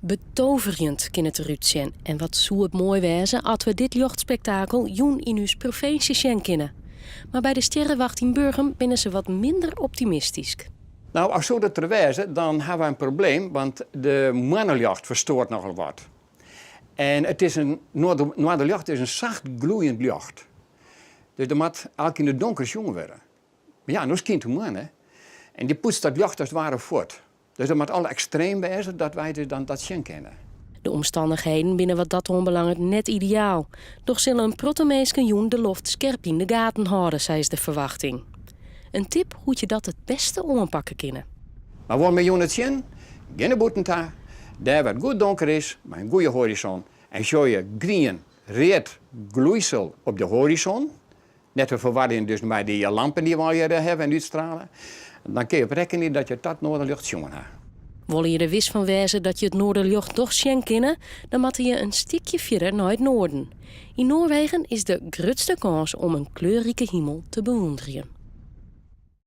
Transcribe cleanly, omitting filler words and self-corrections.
Betoverend kan het eruit zijn. En wat zou het mooi wezen als we dit jachtspektakel joen in ons provincie zien kennen. Maar bij de sterrenwacht in Burgum binnen ze wat minder optimistisch. Nou, als zo dat er wezen, dan hebben we een probleem, want de manneljagt verstoort nogal wat. En het is noorderjacht is een zacht gloeiend jacht. Dus er moet elk in het donker jongen worden. Maar ja, nog is kind man, hè. En die poetst dat jacht als het ware voort. Dus er moet alle extreem wezen dat wij dus dan dat zien kennen. De omstandigheden binnen wat dat onbelangrijk net ideaal. Doch zullen een prottemeesken joen de loft scherp in de gaten houden, zei de verwachting. Een tip hoe je dat het beste ompakken kunnen. Maar wat met joen het zien? Geen boetenta, daar waar het goed donker is, met een goede horizon. En zo je groen, red gloeisel op de horizon. Net een verwarring dus met die lampen die we al hier hebben en uitstralen. Dan kun je op rekenen dat je dat noorderlucht jongen hebt. Wil je er wist van wezen dat je het noorderjocht toch zien kennen, dan moet je een stukje verder naar het noorden. In Noorwegen is de grootste kans om een kleurrijke hemel te bewonderen.